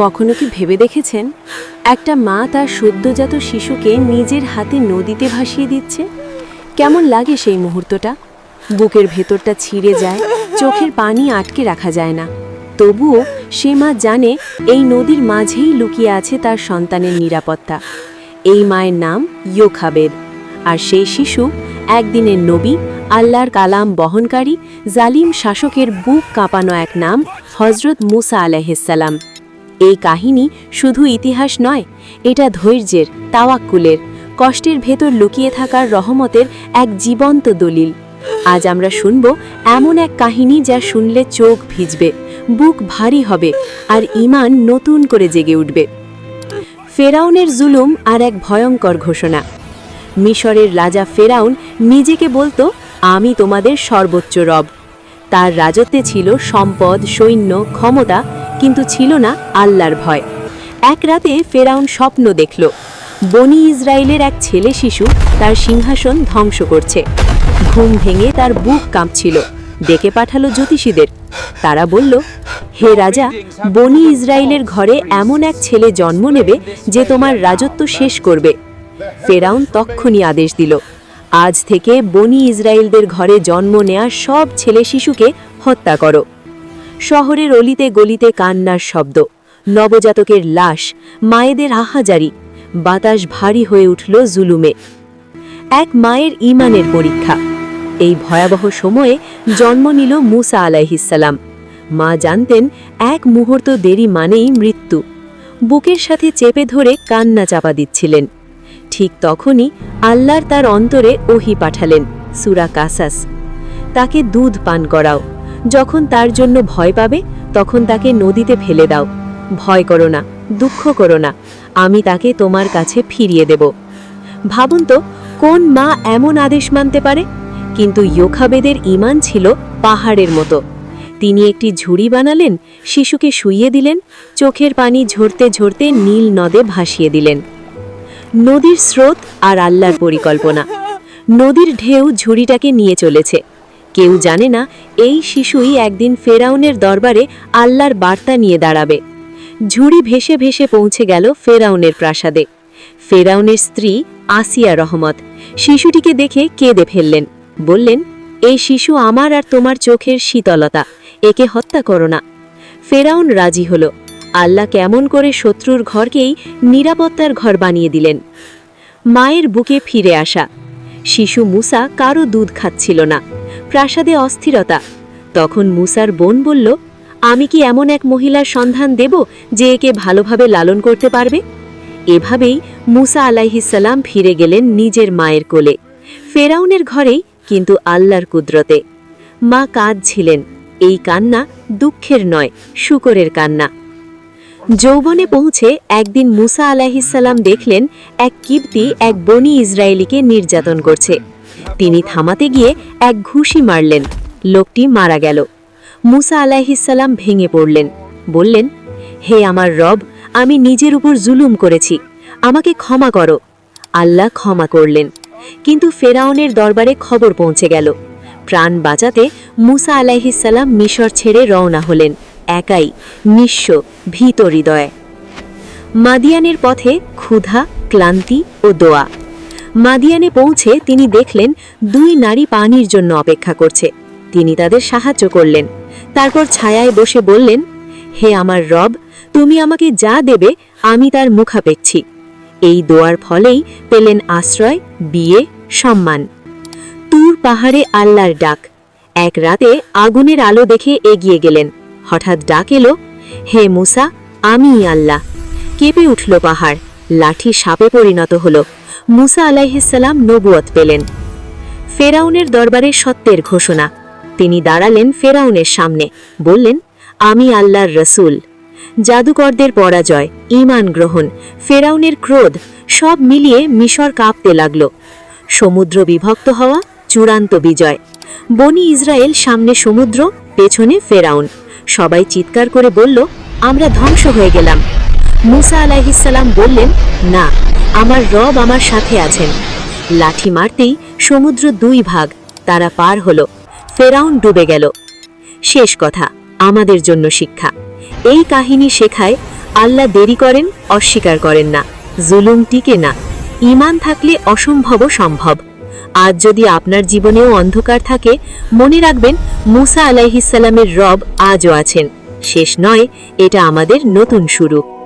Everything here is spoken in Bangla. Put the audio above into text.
কখনো কি ভেবে দেখেছেন একটা মা তার সদ্যজাত শিশুকে নিজের হাতে নদীতে ভাসিয়ে দিচ্ছে? কেমন লাগে সেই মুহূর্তটা? বুকের ভেতরটা ছিঁড়ে যায়, চোখের পানি আটকে রাখা যায় না। তবুও সে মা জানে এই নদীর মাঝেই লুকিয়ে আছে তার সন্তানের নিরাপত্তা। এই মায়ের নাম ইয়োখাবেদ, আর সেই শিশু একদিনের নবী, আল্লাহর কালাম বহনকারী, জালিম শাসকের বুক কাঁপানো এক নাম, হজরত মুসা আলাইহিসসালাম। এই কাহিনী শুধু ইতিহাস নয়, এটা ধৈর্যের, তাওয়াক্কুলের, কষ্টের ভেতর লুকিয়ে থাকার রহমতের এক জীবন্ত দলিল। আজ আমরা শুনব এমন এক কাহিনী যা শুনলে চোখ ভিজবে, বুক ভারী হবে, আর ঈমান নতুন করে জেগে উঠবে। ফেরাউনের জুলুম আর এক ভয়ঙ্কর ঘোষণা। মিশরের রাজা ফেরাউন নিজেকে বলতো, আমি তোমাদের সর্বোচ্চ রব। তার রাজত্বে ছিল সম্পদ, সৈন্য, ক্ষমতা, কিন্তু ছিল না আল্লাহর ভয়। এক রাতে ফেরাউন স্বপ্ন দেখল, বনি ইসরায়েলের এক ছেলে শিশু তার সিংহাসন ধ্বংস করছে। ঘুম ভেঙে তার বুক কাঁপছিল। ডেকে পাঠালো জ্যোতিষীদের। তারা বলল, হে রাজা, বনি ইসরায়েলের ঘরে এমন এক ছেলে জন্ম নেবে যে তোমার রাজত্ব শেষ করবে। ফেরাউন তক্ষুনি আদেশ দিল, আজ থেকে বনি ইসরায়েলদের ঘরে জন্ম নেয়া সব ছেলে শিশুকে হত্যা করো। শহরের অলিতে গলিতে কান্নার শব্দ, নবজাতকের লাশ, মায়েদের হাহাজারি। বাতাস ভারী হয়ে উঠল জুলুমে। এক মায়ের ঈমানের পরীক্ষা। এই ভয়াবহ সময়ে জন্ম নিল মুসা আলাইহিসসালাম। মা জানতেন এক মুহূর্ত দেরি মানেই মৃত্যু। বুকের সাথে চেপে ধরে কান্না চাপা দিচ্ছিলেন। ঠিক তখনই আল্লাহর তার অন্তরে ওহী পাঠালেন, সূরা কাসাস। তাকে দুধ পান করাও। যখন তার জন্য ভয় পাবে, তখন তাকে নদীতে ফেলে দাও। ভয় করো না, দুঃখ করো না, আমি তাকে তোমার কাছে ফিরিয়ে দেব। ভাবুন তো, কোন মা এমন আদেশ মানতে পারে? কিন্তু ইয়োখাবেদের ঈমান ছিল পাহাড়ের মতো। তিনি একটি ঝুড়ি বানালেন, শিশুকে শুইয়ে দিলেন, চোখের পানি ঝরতে ঝরতে নীল নদে ভাসিয়ে দিলেন। নদীর স্রোত আর আল্লাহর পরিকল্পনা। নদীর ঢেউ ঝুড়িটাকে নিয়ে চলেছে। কেউ জানে না এই শিশুই একদিন ফেরাউনের দরবারে আল্লাহর বার্তা নিয়ে দাঁড়াবে। ঝুড়ি ভেসে ভেসে পৌঁছে গেল ফেরাউনের প্রাসাদে। ফেরাউনের স্ত্রী আসিয়া রহমত শিশুটিকে দেখে কেঁদে ফেললেন। বললেন, এই শিশু আমার আর তোমার চোখের শীতলতা, একে হত্যা করো না। ফেরাউন রাজি হল। আল্লাহ কেমন করে শত্রুর ঘরকেই নিরাপত্তার ঘর বানিয়ে দিলেন। মায়ের বুকে ফিরে আসা। শিশু মুসা কারো দুধ খাচ্ছিল না। প্রাসাদে অস্থিরতা। তখন মুসার বোন বলল, আমি কি এমন এক মহিলার সন্ধান দেব যে একে ভালোভাবে লালন করতে পারবে? এভাবেই মুসা আলাইহিসসালাম ফিরে গেলেন নিজের মায়ের কোলে, ফেরাউনের ঘরেই, কিন্তু আল্লাহর কুদরতে। মা কাঁদছিলেন। এই কান্না দুঃখের নয়, শুকরের কান্না। যৌবনে পৌঁছে একদিন মুসা আলাইহিসসালাম দেখলেন এক কিবতী এক বনি ইসরায়েলিকে নির্যাতন করছে। তিনি থামাতে গিয়ে এক ঘুষি মারলেন। লোকটি মারা গেল। মুসা আলাইহিসসালাম ভেঙে পড়লেন। বললেন, হে আমার রব, আমি নিজের উপর জুলুম করেছি, আমাকে ক্ষমা করো। আল্লাহ ক্ষমা করলেন। কিন্তু ফেরাউনের দরবারে খবর পৌঁছে গেল। প্রাণ বাঁচাতে মুসা আলাইহিসসালাম মিশর ছেড়ে রওনা হলেন, একাই, নিঃস্ব, ভীত হৃদয়ে। মাদিয়ানের পথে ক্ষুধা, ক্লান্তি ও দোয়া। মাদিয়ানে পৌঁছে তিনি দেখলেন দুই নারী পানির জন্য অপেক্ষা করছে। তিনি তাদের সাহায্য করলেন। তারপর ছায়ায় বসে বললেন, হে আমার রব, তুমি আমাকে যা দেবে আমি তার মুখাপেক্ষী। এই দোয়ার ফলেই পেলেন আশ্রয়, বিয়ে, সম্মান। তুর পাহাড়ে আল্লাহর ডাক। এক রাতে আগুনের আলো দেখে এগিয়ে গেলেন। হঠাৎ ডাক এলো, হে মুসা, আমিই আল্লাহ। কেঁপে উঠল পাহাড়, লাঠি সাপে পরিণত হল। মুসা আলাইহিসসালাম নবুয়ত পেলেন। ফেরাউনের দরবারে সত্যের ঘোষণা। তিনি দাঁড়ালেন ফেরাউনের সামনে, বললেন, আমি আল্লাহর রসুল। জাদুকরদের পরাজয়, ঈমান গ্রহণ, ফেরাউনের ক্রোধ, সব মিলিয়ে মিশর কাঁপতে লাগল। সমুদ্র বিভক্ত হওয়া, চূড়ান্ত বিজয়। বনি ইসরায়েল সামনে সমুদ্র, পেছনে ফেরাউন। সবাই চিৎকার করে বলল, আমরা ধ্বংস হয়ে গেলাম। মুসা আলাইহিসসালাম বললেন, না, আমার রব আমার সাথে আছেন। লাঠি মারতেই সমুদ্র দুই ভাগ, তারা পার হল। ফেরাউন ডুবে গেল। শেষ কথা, আমাদের জন্য শিক্ষা। এই কাহিনী শেখায় আল্লাহ দেরি করেন, অস্বীকার করেন না। জুলুম টিকে না। ঈমান থাকলে অসম্ভবও সম্ভব। আজ যদি আপনার জীবনেও অন্ধকার থাকে, মনে রাখবেন মুসা আলাইহিস সালামের রব আজও আছেন। শেষ নয়, এটা আমাদের নতুন শুরু।